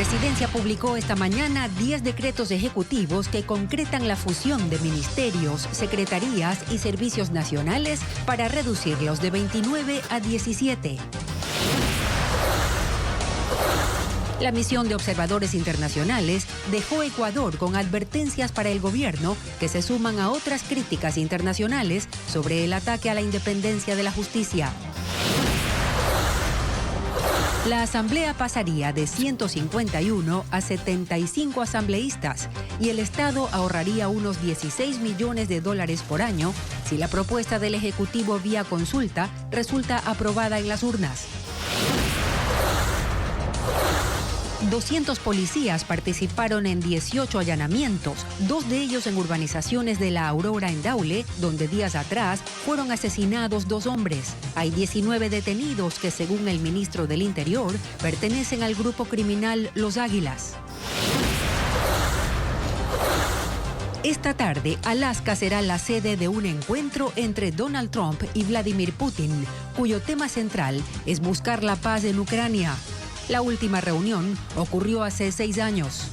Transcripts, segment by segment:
Presidencia publicó esta mañana 10 decretos ejecutivos que concretan la fusión de ministerios, secretarías y servicios nacionales para reducirlos de 29 a 17. La misión de observadores internacionales dejó Ecuador con advertencias para el gobierno que se suman a otras críticas internacionales sobre el ataque a la independencia de la justicia. La asamblea pasaría de 151 a 75 asambleístas y el Estado ahorraría unos 16 millones de dólares por año si la propuesta del Ejecutivo vía consulta resulta aprobada en las urnas. 200 policías participaron en 18 allanamientos, 2 de ellos en urbanizaciones de La Aurora en Daule, donde días atrás fueron asesinados 2 hombres. Hay 19 detenidos que, según el ministro del Interior, pertenecen al grupo criminal Los Águilas. Esta tarde, Alaska será la sede de un encuentro entre Donald Trump y Vladimir Putin, cuyo tema central es buscar la paz en Ucrania. La última reunión ocurrió hace 6 años.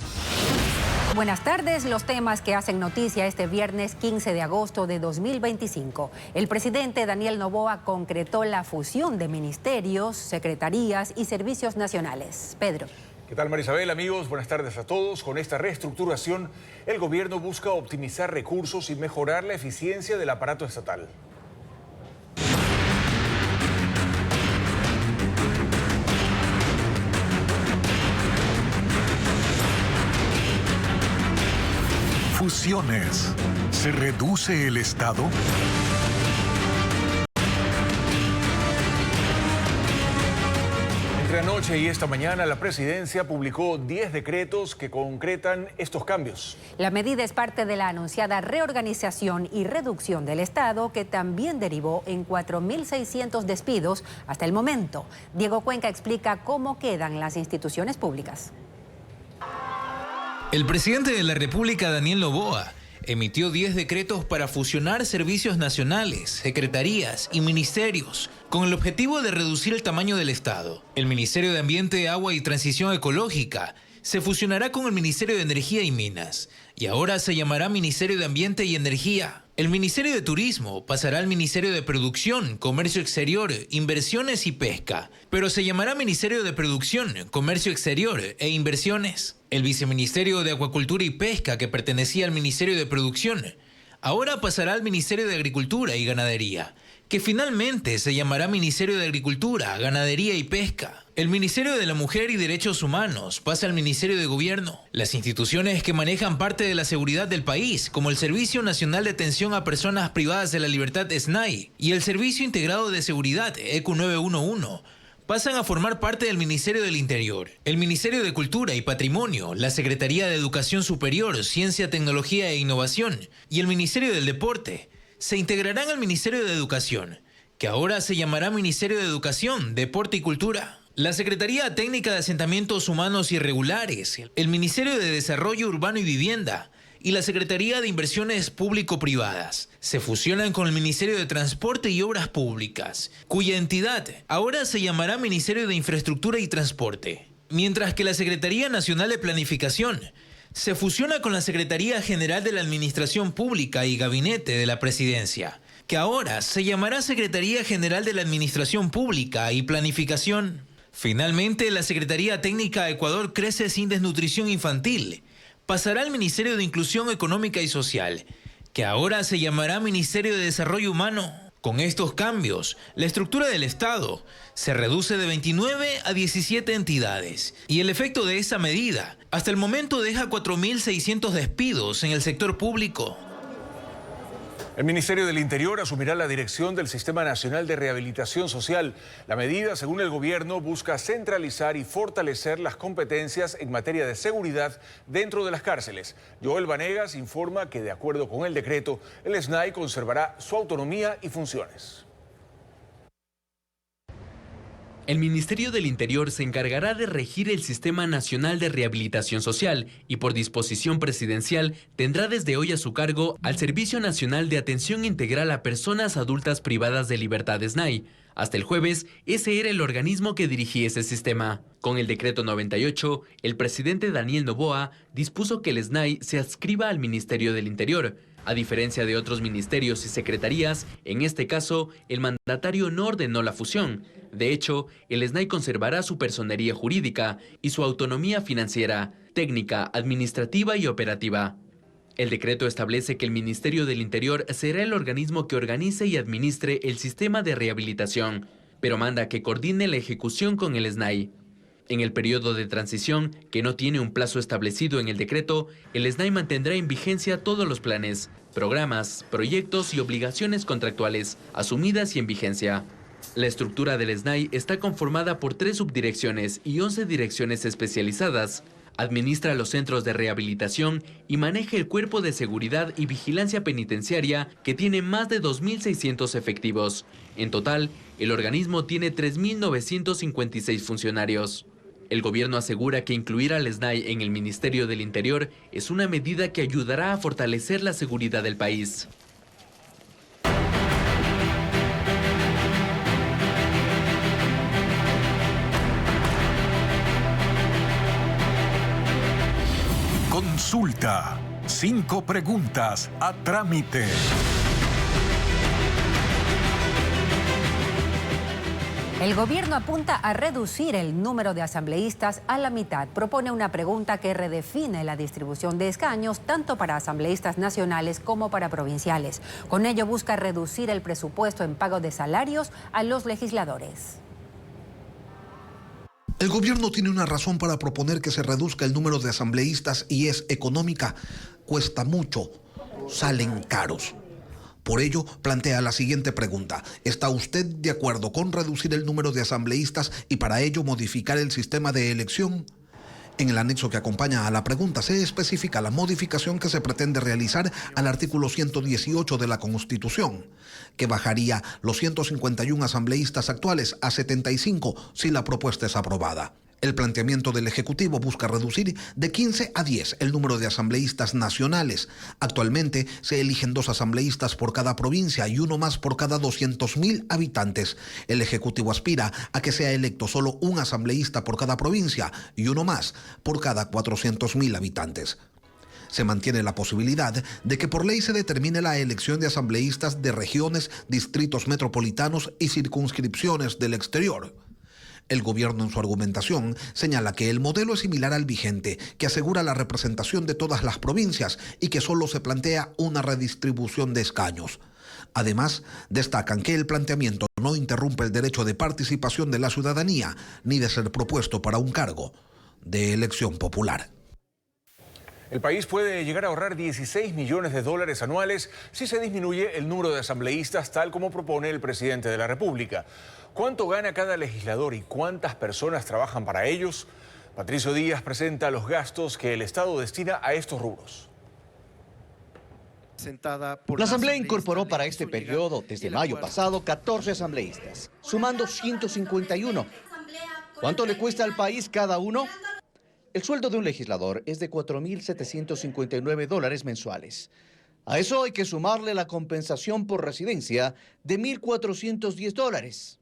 Buenas tardes, los temas que hacen noticia este viernes 15 de agosto de 2025. El presidente Daniel Noboa concretó la fusión de ministerios, secretarías y servicios nacionales. Pedro. ¿Qué tal, Marisabel? Amigos, buenas tardes a todos. Con esta reestructuración, el gobierno busca optimizar recursos y mejorar la eficiencia del aparato estatal. Fusiones. ¿Se reduce el Estado? Entre anoche y esta mañana, la presidencia publicó 10 decretos que concretan estos cambios. La medida es parte de la anunciada reorganización y reducción del Estado, que también derivó en 4.600 despidos hasta el momento. Diego Cuenca explica cómo quedan las instituciones públicas. El presidente de la República, Daniel Noboa, emitió 10 decretos para fusionar servicios nacionales, secretarías y ministerios, con el objetivo de reducir el tamaño del Estado. El Ministerio de Ambiente, Agua y Transición Ecológica se fusionará con el Ministerio de Energía y Minas, y ahora se llamará Ministerio de Ambiente y Energía. El Ministerio de Turismo pasará al Ministerio de Producción, Comercio Exterior, Inversiones y Pesca, pero se llamará Ministerio de Producción, Comercio Exterior e Inversiones. El Viceministerio de Acuacultura y Pesca, que pertenecía al Ministerio de Producción, ahora pasará al Ministerio de Agricultura y Ganadería, que finalmente se llamará Ministerio de Agricultura, Ganadería y Pesca. El Ministerio de la Mujer y Derechos Humanos pasa al Ministerio de Gobierno. Las instituciones que manejan parte de la seguridad del país, como el Servicio Nacional de Atención a Personas Privadas de la Libertad SNAI y el Servicio Integrado de Seguridad ECU 911, pasan a formar parte del Ministerio del Interior. El Ministerio de Cultura y Patrimonio, la Secretaría de Educación Superior, Ciencia, Tecnología e Innovación y el Ministerio del Deporte se integrarán al Ministerio de Educación, que ahora se llamará Ministerio de Educación, Deporte y Cultura. La Secretaría Técnica de Asentamientos Humanos Irregulares, el Ministerio de Desarrollo Urbano y Vivienda y la Secretaría de Inversiones Público-Privadas se fusionan con el Ministerio de Transporte y Obras Públicas, cuya entidad ahora se llamará Ministerio de Infraestructura y Transporte, mientras que la Secretaría Nacional de Planificación se fusiona con la Secretaría General de la Administración Pública y Gabinete de la Presidencia, que ahora se llamará Secretaría General de la Administración Pública y Planificación. Finalmente, la Secretaría Técnica Ecuador Crece Sin Desnutrición Infantil pasará al Ministerio de Inclusión Económica y Social, que ahora se llamará Ministerio de Desarrollo Humano. Con estos cambios, la estructura del Estado se reduce de 29 a 17 entidades, y el efecto de esa medida hasta el momento deja 4.600 despidos en el sector público. El Ministerio del Interior asumirá la dirección del Sistema Nacional de Rehabilitación Social. La medida, según el gobierno, busca centralizar y fortalecer las competencias en materia de seguridad dentro de las cárceles. Joel Vanegas informa que, de acuerdo con el decreto, el SNAI conservará su autonomía y funciones. El Ministerio del Interior se encargará de regir el Sistema Nacional de Rehabilitación Social y, por disposición presidencial, tendrá desde hoy a su cargo al Servicio Nacional de Atención Integral a Personas Adultas Privadas de Libertad SNAI, Hasta el jueves, ese era el organismo que dirigía ese sistema. Con el decreto 98, el presidente Daniel Noboa dispuso que el SNAI se adscriba al Ministerio del Interior. A diferencia de otros ministerios y secretarías, en este caso, el mandatario no ordenó la fusión. De hecho, el SNAI conservará su personería jurídica y su autonomía financiera, técnica, administrativa y operativa. El decreto establece que el Ministerio del Interior será el organismo que organice y administre el sistema de rehabilitación, pero manda que coordine la ejecución con el SNAI. En el periodo de transición, que no tiene un plazo establecido en el decreto, el SNAI mantendrá en vigencia todos los planes, programas, proyectos y obligaciones contractuales asumidas y en vigencia. La estructura del SNAI está conformada por 3 subdirecciones y 11 direcciones especializadas. Administra los centros de rehabilitación y maneja el cuerpo de seguridad y vigilancia penitenciaria que tiene más de 2.600 efectivos. En total, el organismo tiene 3.956 funcionarios. El gobierno asegura que incluir al SNAI en el Ministerio del Interior es una medida que ayudará a fortalecer la seguridad del país. Consulta. 5 preguntas a trámite. El gobierno apunta a reducir el número de asambleístas a la mitad. Propone una pregunta que redefine la distribución de escaños tanto para asambleístas nacionales como para provinciales. Con ello busca reducir el presupuesto en pago de salarios a los legisladores. El gobierno tiene una razón para proponer que se reduzca el número de asambleístas y es económica. Cuesta mucho, salen caros. Por ello, plantea la siguiente pregunta. ¿Está usted de acuerdo con reducir el número de asambleístas y para ello modificar el sistema de elección? En el anexo que acompaña a la pregunta se especifica la modificación que se pretende realizar al artículo 118 de la Constitución, que bajaría los 151 asambleístas actuales a 75 si la propuesta es aprobada. El planteamiento del Ejecutivo busca reducir de 15 a 10 el número de asambleístas nacionales. Actualmente se eligen 2 asambleístas por cada provincia y 1 más por cada 200.000 habitantes. El Ejecutivo aspira a que sea electo solo un asambleísta por cada provincia y 1 más por cada 400.000 habitantes. Se mantiene la posibilidad de que por ley se determine la elección de asambleístas de regiones, distritos metropolitanos y circunscripciones del exterior. El gobierno en su argumentación señala que el modelo es similar al vigente, que asegura la representación de todas las provincias y que solo se plantea una redistribución de escaños. Además, destacan que el planteamiento no interrumpe el derecho de participación de la ciudadanía ni de ser propuesto para un cargo de elección popular. El país puede llegar a ahorrar $16 millones anuales si se disminuye el número de asambleístas tal como propone el presidente de la República. ¿Cuánto gana cada legislador y cuántas personas trabajan para ellos? Patricio Díaz presenta los gastos que el Estado destina a estos rubros. La Asamblea incorporó para este periodo, desde mayo pasado, 14 asambleístas, sumando 151. ¿Cuánto le cuesta al país cada uno? El sueldo de un legislador es de $4.759 mensuales. A eso hay que sumarle la compensación por residencia de $1.410,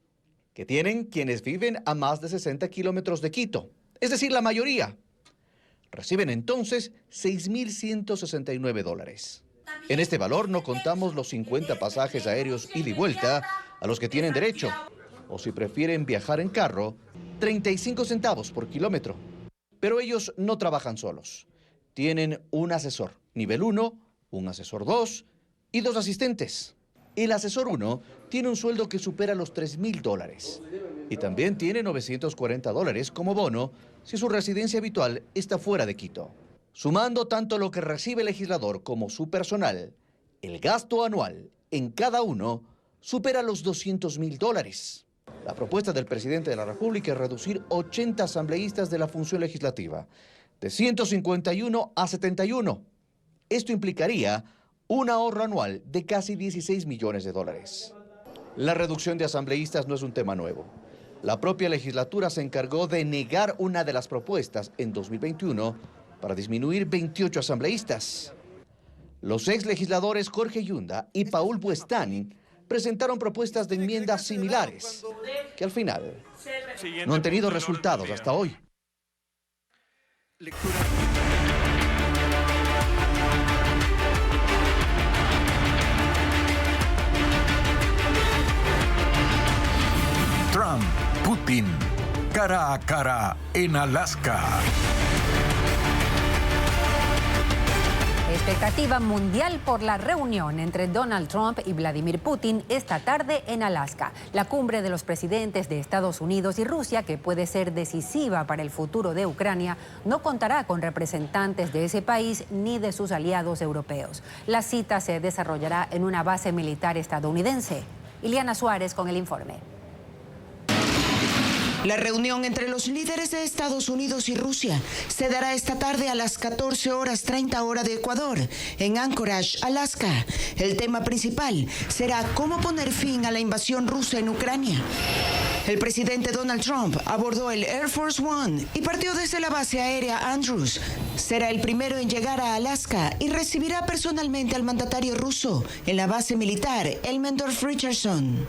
que tienen quienes viven a más de 60 kilómetros de Quito, es decir, la mayoría. Reciben entonces $6.169. En este valor no contamos los 50 pasajes aéreos ida y vuelta a los que tienen derecho, o si prefieren viajar en carro, 35 centavos por kilómetro. Pero ellos no trabajan solos. Tienen un asesor nivel 1, un asesor 2 y 2 asistentes. El asesor 1 tiene un sueldo que supera los $3.000 y también tiene $940 como bono si su residencia habitual está fuera de Quito. Sumando tanto lo que recibe el legislador como su personal, el gasto anual en cada uno supera los $200.000. La propuesta del presidente de la República es reducir 80 asambleístas de la función legislativa, de 151 a 71. Esto implicaría un ahorro anual de casi $16 millones. La reducción de asambleístas no es un tema nuevo. La propia legislatura se encargó de negar una de las propuestas en 2021 para disminuir 28 asambleístas. Los ex legisladores Jorge Yunda y Paul Buestani presentaron propuestas de enmiendas similares, que al final no han tenido resultados hasta hoy. Trump, Putin, cara a cara en Alaska. Expectativa mundial por la reunión entre Donald Trump y Vladimir Putin esta tarde en Alaska. La cumbre de los presidentes de Estados Unidos y Rusia, que puede ser decisiva para el futuro de Ucrania, no contará con representantes de ese país ni de sus aliados europeos. La cita se desarrollará en una base militar estadounidense. Iliana Suárez con el informe. La reunión entre los líderes de Estados Unidos y Rusia se dará esta tarde a las 14:30 hora de Ecuador, en Anchorage, Alaska. El tema principal será cómo poner fin a la invasión rusa en Ucrania. El presidente Donald Trump abordó el Air Force One y partió desde la base aérea Andrews. Será el primero en llegar a Alaska y recibirá personalmente al mandatario ruso en la base militar Elmendorf-Richardson.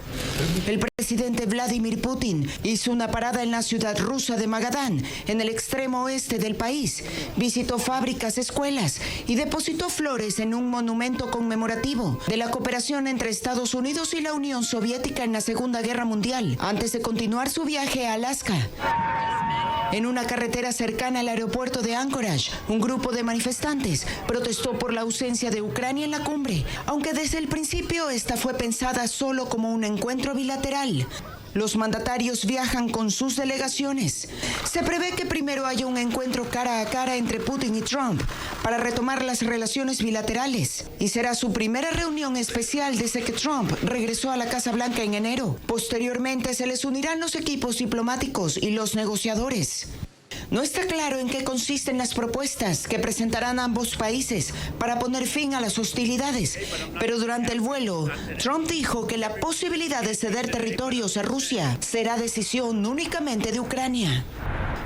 El presidente Vladimir Putin hizo una parada en la ciudad rusa de Magadán, en el extremo oeste del país. Visitó fábricas, escuelas y depositó flores en un monumento conmemorativo de la cooperación entre Estados Unidos y la Unión Soviética en la Segunda Guerra Mundial, antes de continuar su viaje a Alaska. En una carretera cercana al aeropuerto de Anchorage, un grupo de manifestantes protestó por la ausencia de Ucrania en la cumbre, aunque desde el principio esta fue pensada solo como un encuentro bilateral. Los mandatarios viajan con sus delegaciones. Se prevé que primero haya un encuentro cara a cara entre Putin y Trump para retomar las relaciones bilaterales. Y será su primera reunión especial desde que Trump regresó a la Casa Blanca en enero. Posteriormente se les unirán los equipos diplomáticos y los negociadores. No está claro en qué consisten las propuestas que presentarán ambos países para poner fin a las hostilidades, pero durante el vuelo, Trump dijo que la posibilidad de ceder territorios a Rusia será decisión únicamente de Ucrania.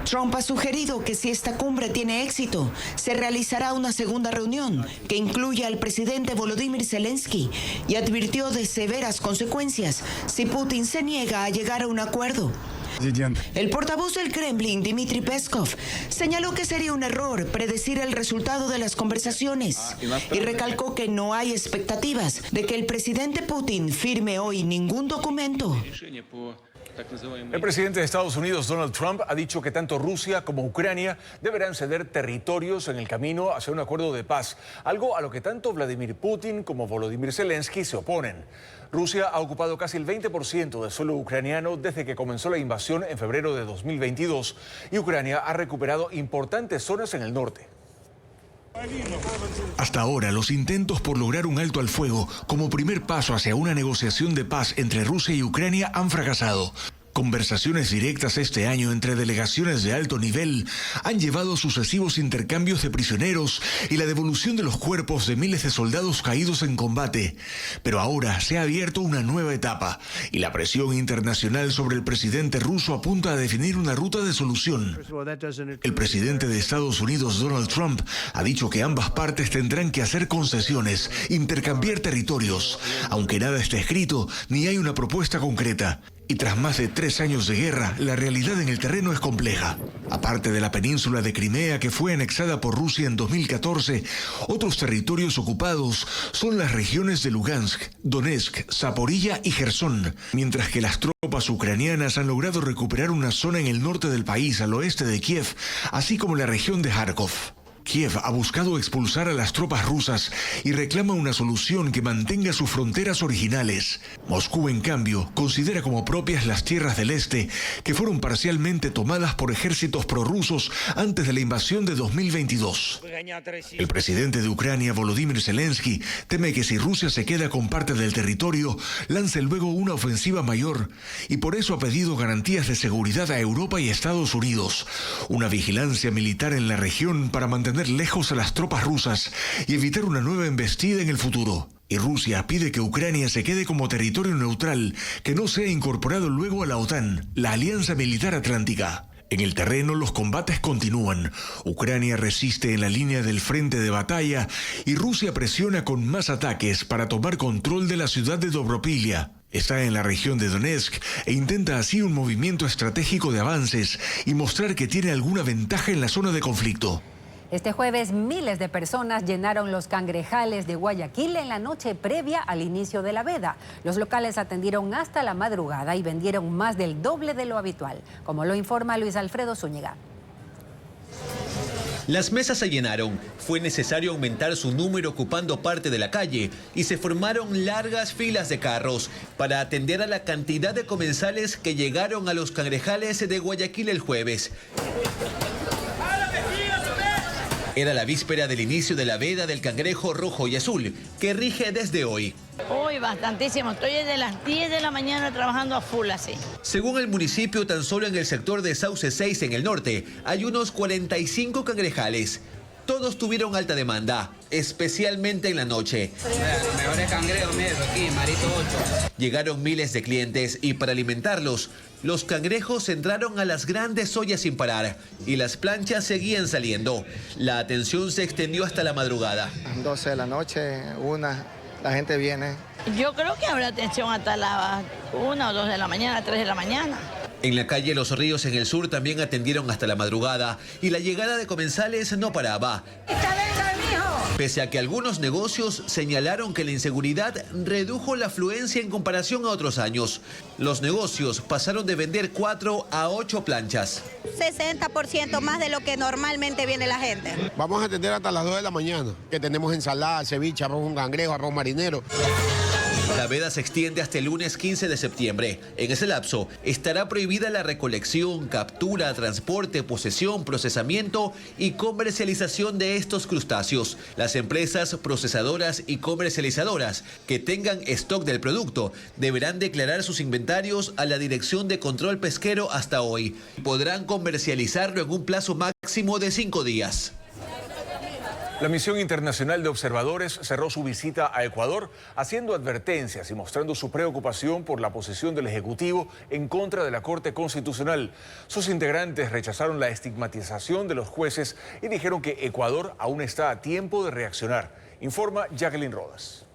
Trump ha sugerido que si esta cumbre tiene éxito, se realizará una segunda reunión que incluya al presidente Volodymyr Zelensky y advirtió de severas consecuencias si Putin se niega a llegar a un acuerdo. El portavoz del Kremlin, Dmitry Peskov, señaló que sería un error predecir el resultado de las conversaciones y recalcó que no hay expectativas de que el presidente Putin firme hoy ningún documento. El presidente de Estados Unidos, Donald Trump, ha dicho que tanto Rusia como Ucrania deberán ceder territorios en el camino hacia un acuerdo de paz, algo a lo que tanto Vladimir Putin como Volodymyr Zelensky se oponen. Rusia ha ocupado casi el 20% del suelo ucraniano desde que comenzó la invasión en febrero de 2022 y Ucrania ha recuperado importantes zonas en el norte. Hasta ahora, los intentos por lograr un alto al fuego como primer paso hacia una negociación de paz entre Rusia y Ucrania han fracasado. Conversaciones directas este año entre delegaciones de alto nivel han llevado a sucesivos intercambios de prisioneros y la devolución de los cuerpos de miles de soldados caídos en combate. Pero ahora se ha abierto una nueva etapa y la presión internacional sobre el presidente ruso apunta a definir una ruta de solución. El presidente de Estados Unidos, Donald Trump, ha dicho que ambas partes tendrán que hacer concesiones, intercambiar territorios, aunque nada está escrito ni hay una propuesta concreta. Y tras más de 3 años de guerra, la realidad en el terreno es compleja. Aparte de la península de Crimea, que fue anexada por Rusia en 2014, otros territorios ocupados son las regiones de Lugansk, Donetsk, Zaporilla y Jersón, mientras que las tropas ucranianas han logrado recuperar una zona en el norte del país, al oeste de Kiev, así como la región de Kharkov. Kiev ha buscado expulsar a las tropas rusas y reclama una solución que mantenga sus fronteras originales. Moscú, en cambio, considera como propias las tierras del este, que fueron parcialmente tomadas por ejércitos prorrusos antes de la invasión de 2022. El presidente de Ucrania, Volodymyr Zelensky, teme que si Rusia se queda con parte del territorio, lance luego una ofensiva mayor, y por eso ha pedido garantías de seguridad a Europa y Estados Unidos, una vigilancia militar en la región para mantener lejos a las tropas rusas y evitar una nueva embestida en el futuro. Y Rusia pide que Ucrania se quede como territorio neutral, que no sea incorporado luego a la OTAN, la Alianza Militar Atlántica. En el terreno los combates continúan. Ucrania resiste en la línea del frente de batalla y Rusia presiona con más ataques para tomar control de la ciudad de Dobropilia. Está en la región de Donetsk e intenta así un movimiento estratégico de avances y mostrar que tiene alguna ventaja en la zona de conflicto. Este jueves miles de personas llenaron los cangrejales de Guayaquil en la noche previa al inicio de la veda. Los locales atendieron hasta la madrugada y vendieron más del doble de lo habitual, como lo informa Luis Alfredo Zúñiga. Las mesas se llenaron, fue necesario aumentar su número ocupando parte de la calle y se formaron largas filas de carros para atender a la cantidad de comensales que llegaron a los cangrejales de Guayaquil el jueves. Era la víspera del inicio de la veda del cangrejo rojo y azul, que rige desde hoy. Hoy bastantísimo, estoy desde las 10 de la mañana trabajando a full así. Según el municipio, tan solo en el sector de Sauce 6 en el norte, hay unos 45 cangrejales. Todos tuvieron alta demanda, especialmente en la noche. Los mejores cangrejos, mira, aquí, Marito 8. Llegaron miles de clientes y para alimentarlos, los cangrejos entraron a las grandes ollas sin parar y las planchas seguían saliendo. La atención se extendió hasta la madrugada. 12 de la noche, la gente viene. Yo creo que habrá atención hasta las 1 o 2 de la mañana, 3 de la mañana. En la calle Los Ríos en el sur también atendieron hasta la madrugada y la llegada de comensales no paraba. Pese a que algunos negocios señalaron que la inseguridad redujo la afluencia en comparación a otros años. Los negocios pasaron de vender 4 a 8 planchas. 60% más de lo que normalmente viene la gente. Vamos a atender hasta las 2 de la mañana, que tenemos ensalada, ceviche, arroz con cangrejo, arroz marinero. La veda se extiende hasta el lunes 15 de septiembre. En ese lapso estará prohibida la recolección, captura, transporte, posesión, procesamiento y comercialización de estos crustáceos. Las empresas procesadoras y comercializadoras que tengan stock del producto deberán declarar sus inventarios a la Dirección de Control Pesquero hasta hoy. Podrán comercializarlo en un plazo máximo de 5 días. La misión internacional de observadores cerró su visita a Ecuador haciendo advertencias y mostrando su preocupación por la posición del Ejecutivo en contra de la Corte Constitucional. Sus integrantes rechazaron la estigmatización de los jueces y dijeron que Ecuador aún está a tiempo de reaccionar. Informa Jacqueline Rodas.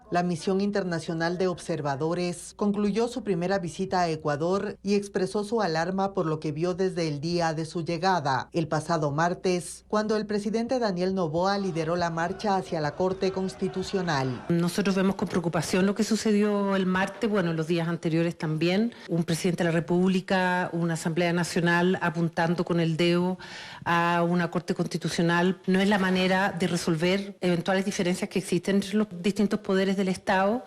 La misión internacional de observadores concluyó su primera visita a Ecuador y expresó su alarma por lo que vio desde el día de su llegada, el pasado martes, cuando el presidente Daniel Noboa lideró la marcha hacia la Corte Constitucional. Nosotros vemos con preocupación lo que sucedió el martes, los días anteriores también. Un presidente de la República, una Asamblea Nacional apuntando con el dedo a una Corte Constitucional. No es la manera de resolver eventuales diferencias que existen entre los distintos poderes del Estado,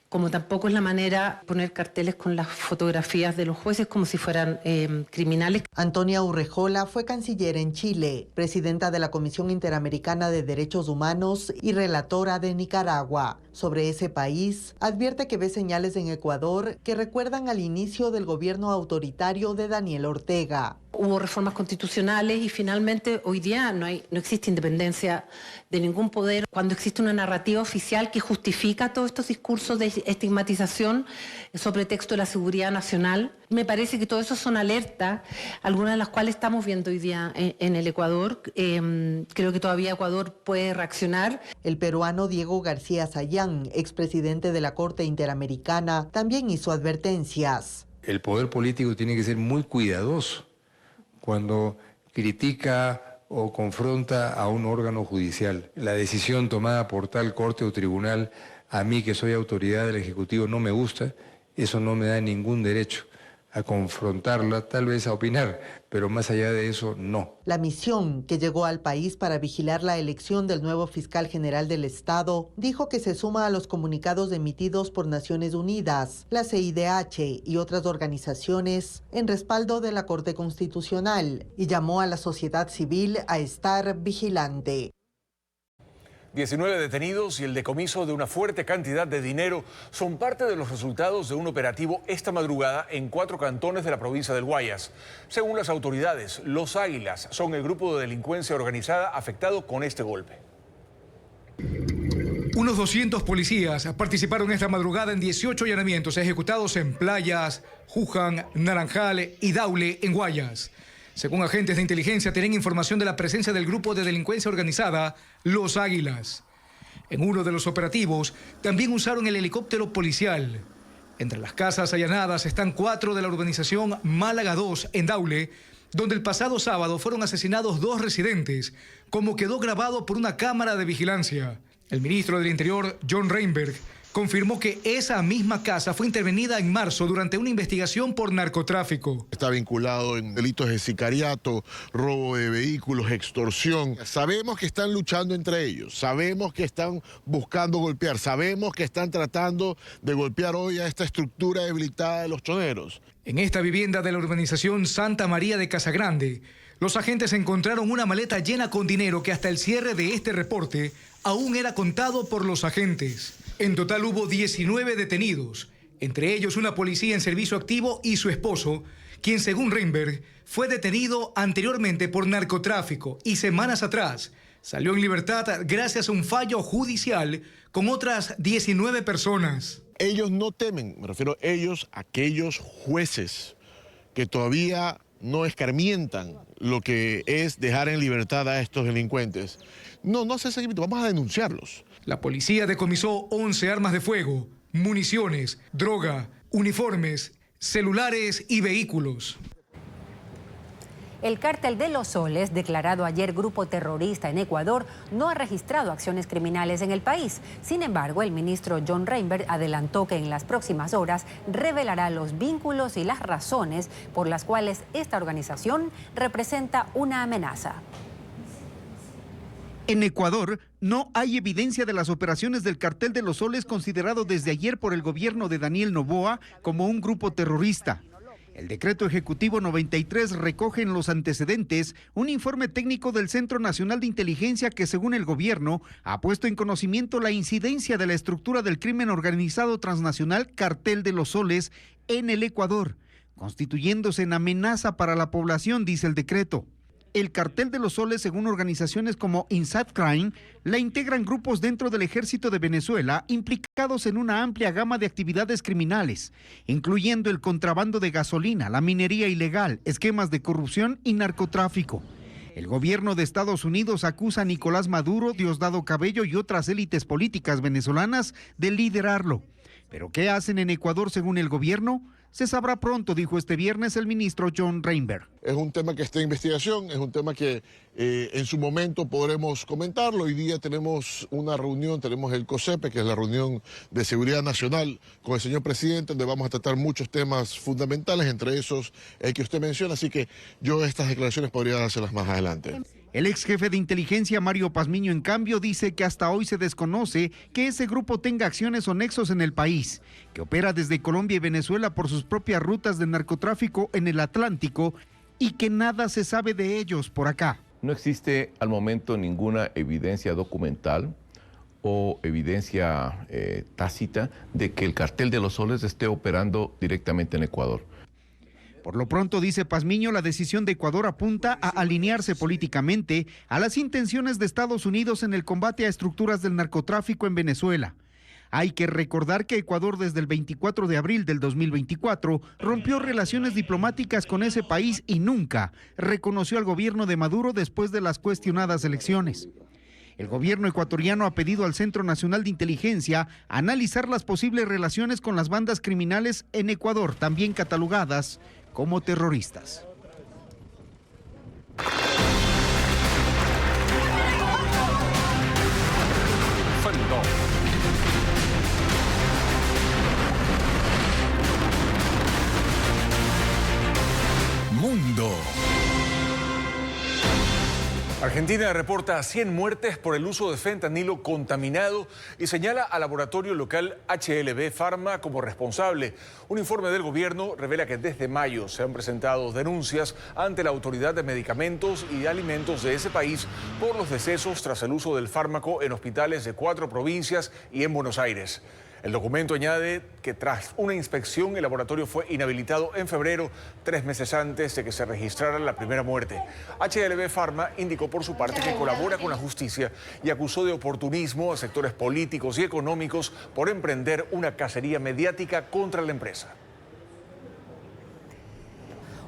como tampoco es la manera de poner carteles con las fotografías de los jueces como si fueran criminales. Antonia Urrejola fue canciller en Chile, presidenta de la Comisión Interamericana de Derechos Humanos y relatora de Nicaragua. Sobre ese país, advierte que ve señales en Ecuador que recuerdan al inicio del gobierno autoritario de Daniel Ortega. Hubo reformas constitucionales y finalmente hoy día no existe independencia de ningún poder. Cuando existe una narrativa oficial que justifica todos estos discursos de estigmatización sobre texto de la seguridad nacional, me parece que todo eso son alertas, algunas de las cuales estamos viendo hoy día en el Ecuador. Creo que todavía Ecuador puede reaccionar. El peruano Diego García Sayán, expresidente de la Corte Interamericana, también hizo advertencias. El poder político tiene que ser muy cuidadoso cuando critica o confronta a un órgano judicial. La decisión tomada por tal corte o tribunal, a mí que soy autoridad del Ejecutivo, no me gusta, eso no me da ningún derecho a confrontarla, tal vez a opinar, pero más allá de eso, no. La misión que llegó al país para vigilar la elección del nuevo fiscal general del Estado dijo que se suma a los comunicados emitidos por Naciones Unidas, la CIDH y otras organizaciones en respaldo de la Corte Constitucional y llamó a la sociedad civil a estar vigilante. 19 detenidos y el decomiso de una fuerte cantidad de dinero son parte de los resultados de un operativo esta madrugada en 4 cantones de la provincia del Guayas. Según las autoridades, los Águilas son el grupo de delincuencia organizada afectado con este golpe. Una Unos 200 policías participaron esta madrugada en 18 allanamientos ejecutados en Playas, Juján, Naranjal y Daule, en Guayas. Según agentes de inteligencia, tienen información de la presencia del grupo de delincuencia organizada Los Águilas. En uno de los operativos, también usaron el helicóptero policial. Entre las casas allanadas están 4 de la urbanización Málaga 2, en Daule, donde el pasado sábado fueron asesinados 2 residentes, como quedó grabado por una cámara de vigilancia. El ministro del Interior, John Reinberg, confirmó que esa misma casa fue intervenida en marzo durante una investigación por narcotráfico. Está vinculado en delitos de sicariato, robo de vehículos, extorsión. Sabemos que están luchando entre ellos, sabemos que están buscando golpear, sabemos que están tratando de golpear hoy a esta estructura debilitada de los choneros. En esta vivienda de la urbanización Santa María de Casagrande, los agentes encontraron una maleta llena con dinero que hasta el cierre de este reporte aún era contado por los agentes. En total hubo 19 detenidos, entre ellos una policía en servicio activo y su esposo, quien según Reinberg fue detenido anteriormente por narcotráfico y semanas atrás salió en libertad gracias a un fallo judicial con otras 19 personas. Ellos no temen, me refiero a ellos, aquellos jueces que todavía no escarmientan lo que es dejar en libertad a estos delincuentes. No hace seguimiento, vamos a denunciarlos. La policía decomisó 11 armas de fuego, municiones, droga, uniformes, celulares y vehículos. El Cártel de los Soles, declarado ayer grupo terrorista en Ecuador, no ha registrado acciones criminales en el país. Sin embargo, el ministro John Reinberg adelantó que en las próximas horas revelará los vínculos y las razones por las cuales esta organización representa una amenaza. En Ecuador no hay evidencia de las operaciones del Cartel de los Soles, considerado desde ayer por el gobierno de Daniel Noboa como un grupo terrorista. El decreto ejecutivo 93 recoge en los antecedentes un informe técnico del Centro Nacional de Inteligencia que, según el gobierno, ha puesto en conocimiento la incidencia de la estructura del crimen organizado transnacional Cartel de los Soles en el Ecuador, constituyéndose en amenaza para la población, dice el decreto. El Cartel de los Soles, según organizaciones como Inside Crime, la integran grupos dentro del Ejército de Venezuela implicados en una amplia gama de actividades criminales, incluyendo el contrabando de gasolina, la minería ilegal, esquemas de corrupción y narcotráfico. El gobierno de Estados Unidos acusa a Nicolás Maduro, Diosdado Cabello y otras élites políticas venezolanas de liderarlo. ¿Pero qué hacen en Ecuador según el gobierno? Se sabrá pronto, dijo este viernes el ministro John Reinberg. Es un tema que está en investigación, es un tema que en su momento podremos comentarlo. Hoy día tenemos una reunión, tenemos el COSEPE, que es la reunión de seguridad nacional con el señor presidente, donde vamos a tratar muchos temas fundamentales, entre esos el que usted menciona, así que yo estas declaraciones podría dárselas más adelante. El ex jefe de inteligencia, Mario Pazmiño, en cambio, dice que hasta hoy se desconoce que ese grupo tenga acciones o nexos en el país, que opera desde Colombia y Venezuela por sus propias rutas de narcotráfico en el Atlántico y que nada se sabe de ellos por acá. No existe al momento ninguna evidencia documental o evidencia tácita de que el Cartel de los Soles esté operando directamente en Ecuador. Por lo pronto, dice Pazmiño, la decisión de Ecuador apunta a alinearse políticamente a las intenciones de Estados Unidos en el combate a estructuras del narcotráfico en Venezuela. Hay que recordar que Ecuador desde el 24 de abril del 2024 rompió relaciones diplomáticas con ese país y nunca reconoció al gobierno de Maduro después de las cuestionadas elecciones. El gobierno ecuatoriano ha pedido al Centro Nacional de Inteligencia analizar las posibles relaciones con las bandas criminales en Ecuador, también catalogadas como terroristas. Mundo. Argentina reporta 100 muertes por el uso de fentanilo contaminado y señala al laboratorio local HLB Pharma como responsable. Un informe del gobierno revela que desde mayo se han presentado denuncias ante la Autoridad de Medicamentos y Alimentos de ese país por los decesos tras el uso del fármaco en hospitales de 4 provincias y en Buenos Aires. El documento añade que tras una inspección el laboratorio fue inhabilitado en febrero, 3 meses antes de que se registrara la primera muerte. HLB Pharma indicó por su parte que colabora con la justicia y acusó de oportunismo a sectores políticos y económicos por emprender una cacería mediática contra la empresa.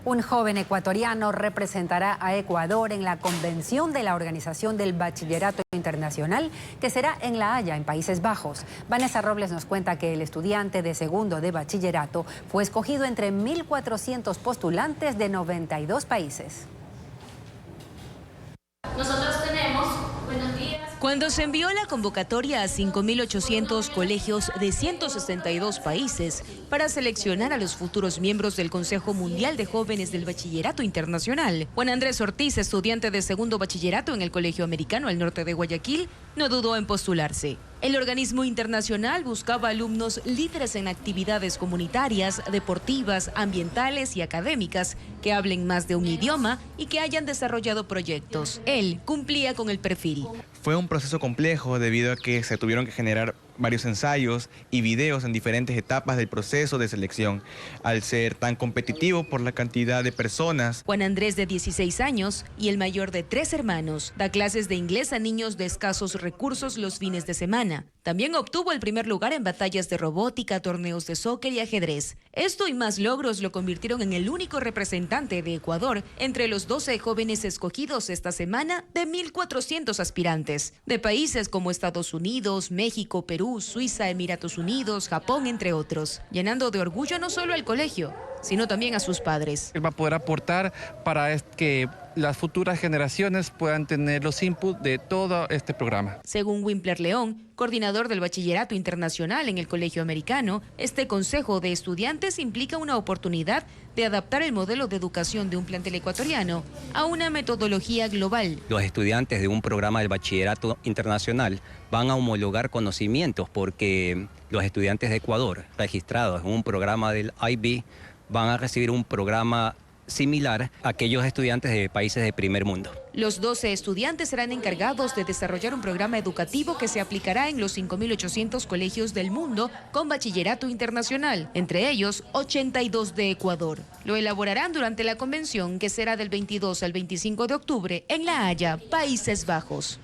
Un joven ecuatoriano representará a Ecuador en la convención de la Organización del Bachillerato Internacional, que será en La Haya, en Países Bajos. Vanessa Robles nos cuenta que el estudiante de segundo de bachillerato fue escogido entre 1.400 postulantes de 92 países. Nosotros tenemos, buenos días. Cuando se envió la convocatoria a 5.800 colegios de 162 países para seleccionar a los futuros miembros del Consejo Mundial de Jóvenes del Bachillerato Internacional, Juan Andrés Ortiz, estudiante de segundo bachillerato en el Colegio Americano al norte de Guayaquil, no dudó en postularse. El organismo internacional buscaba alumnos líderes en actividades comunitarias, deportivas, ambientales y académicas que hablen más de un idioma y que hayan desarrollado proyectos. Él cumplía con el perfil. Fue un proceso complejo debido a que se tuvieron que generar varios ensayos y videos en diferentes etapas del proceso de selección, al ser tan competitivo por la cantidad de personas. Juan Andrés, de 16 años y el mayor de 3 hermanos, da clases de inglés a niños de escasos recursos los fines de semana. También obtuvo el primer lugar en batallas de robótica, torneos de soccer y ajedrez. Esto y más logros lo convirtieron en el único representante de Ecuador entre los 12 jóvenes escogidos esta semana de 1.400 aspirantes, de países como Estados Unidos, México, Perú, Suiza, Emiratos Unidos, Japón, entre otros, llenando de orgullo no solo al colegio, sino también a sus padres. Él va a poder aportar para que las futuras generaciones puedan tener los inputs de todo este programa. Según Wimpler León, coordinador del Bachillerato Internacional en el Colegio Americano, este consejo de estudiantes implica una oportunidad de adaptar el modelo de educación de un plantel ecuatoriano a una metodología global. Los estudiantes de un programa del Bachillerato Internacional van a homologar conocimientos porque los estudiantes de Ecuador registrados en un programa del IB van a recibir un programa similar a aquellos estudiantes de países de primer mundo. Los 12 estudiantes serán encargados de desarrollar un programa educativo que se aplicará en los 5.800 colegios del mundo con bachillerato internacional, entre ellos 82 de Ecuador. Lo elaborarán durante la convención que será del 22 al 25 de octubre en La Haya, Países Bajos.